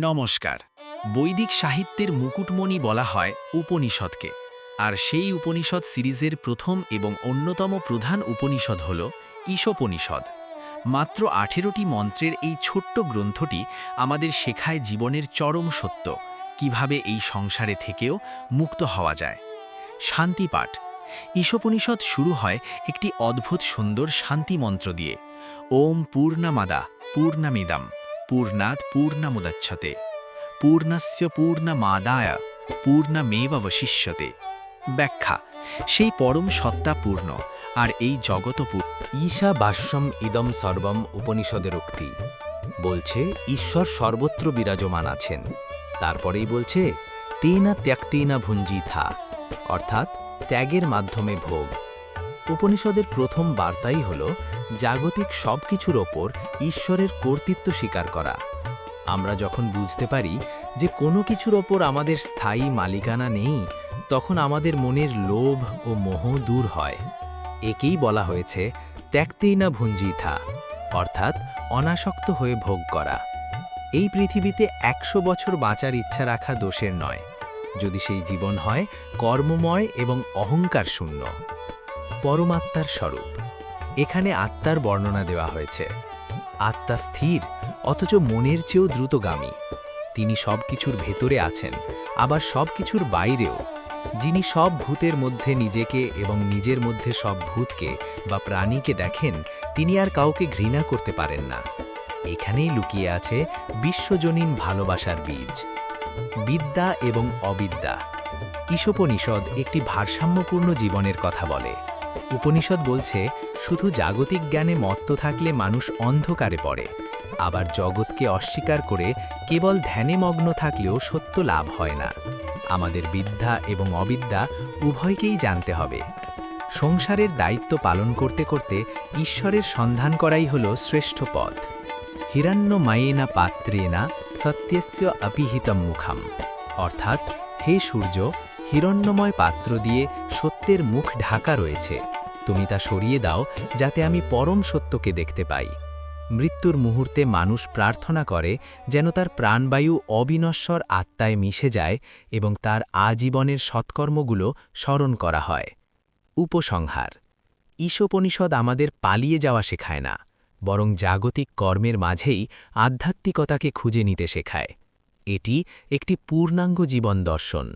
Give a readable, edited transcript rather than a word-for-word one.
নমস্কার। বৈদিক সাহিত্যের মুকুটমণি বলা হয় উপনিষদকে, আর সেই উপনিষদ সিরিজের প্রথম এবং অন্যতম প্রধান উপনিষদ হল ঈশোপনিষদ। মাত্র ১৮টি মন্ত্রের এই ছোট্ট গ্রন্থটি আমাদের শেখায় জীবনের চরম সত্য, কিভাবে এই সংসারে থেকেও মুক্ত হওয়া যায়। শান্তিপাঠ। ঈশোপনিষদ শুরু হয় একটি অদ্ভুত সুন্দর শান্তি মন্ত্র দিয়ে। ওম পূর্ণমাদা পূর্ণমিদম পূর্ণাৎ পূর্ণমুদচ্ছতে পূর্ণস্য পূর্ণমাদায় পূর্ণমেবশিষ্যতে। ব্যাখ্যা: সেই পরম সত্তা পূর্ণ, আর এই জগৎ ঈশা ভাষ্যম ইদম সর্বম উপনিষদের উক্তি বলছে ঈশ্বর সর্বত্র বিরাজমান আছেন। তারপরেই বলছে তেনা ত্যক্তেনা ভুঞ্জিথা, অর্থাৎ ত্যাগের মাধ্যমে ভোগ। উপনিষদের প্রথম বার্তাই হল জাগতিক সব কিছুর ওপর ঈশ্বরের কর্তৃত্ব স্বীকার করা। আমরা যখন বুঝতে পারি যে কোনো কিছুর ওপর আমাদের স্থায়ী মালিকানা নেই, তখন আমাদের মনের লোভ ও মোহ দূর হয়। একেই বলা হয়েছে ত্যক্তেনা ভুঞ্জিথা, অর্থাৎ অনাসক্ত হয়ে ভোগ করা। এই পৃথিবীতে ১০০ বছর বাঁচার ইচ্ছা রাখা দোষের নয়, যদি সেই জীবন হয় কর্মময় এবং অহংকার শূন্য। পরমাত্মার স্বরূপ। এখানে আত্মার বর্ণনা দেওয়া হয়েছে। আত্মা স্থির, অথচ মনের চেয়েও দ্রুতগামী। তিনি সব কিছুর ভেতরে আছেন, আবার সব কিছুর বাইরেও। যিনি সব ভূতের মধ্যে নিজেকে এবং নিজের মধ্যে সব ভূতকে বা প্রাণীকে দেখেন, তিনি আর কাউকে ঘৃণা করতে পারেন না। এখানেই লুকিয়ে আছে বিশ্বজনীন ভালোবাসার বীজ। বিদ্যা এবং অবিদ্যা। ঈশোপনিষদ একটি ভারসাম্যপূর্ণ জীবনের কথা বলে। উপনিষদ বলছে শুধু জাগতিক জ্ঞানে মত্ত থাকলে মানুষ অন্ধকারে পড়ে, আবার জগৎকে অস্বীকার করে কেবল ধ্যানে মগ্ন থাকলেও সত্য লাভ হয় না। আমাদের বিদ্যা এবং অবিদ্যা উভয়কেই জানতে হবে। সংসারের দায়িত্ব পালন করতে করতে ঈশ্বরের সন্ধান করাই হল শ্রেষ্ঠ পথ। হিরণ্যময়েনা পাত্রেনা সত্যস্য অপিহিতম মুখম, অর্থাৎ হে সূর্য, হিরণ্যময় পাত্র দিয়ে সত্যের মুখ ঢাকা রয়েছে, তুমি তা সরিয়ে দাও যাতে আমি পরম সত্যকে দেখতে পাই। মৃত্যুর মুহূর্তে মানুষ প্রার্থনা করে যেন তার প্রাণবায়ু অবিনশ্বর আত্মায় মিশে যায় এবং তার আজীবনের সৎকর্মগুলো স্মরণ করা হয়। উপসংহার: ঈশোপনিষদ আমাদের পালিয়ে যাওয়া শেখায় না, বরং জাগতিক কর্মের মাঝেই আধ্যাত্মিকতাকে খুঁজে নিতে শেখায়। এটি একটি পূর্ণাঙ্গ জীবন দর্শন।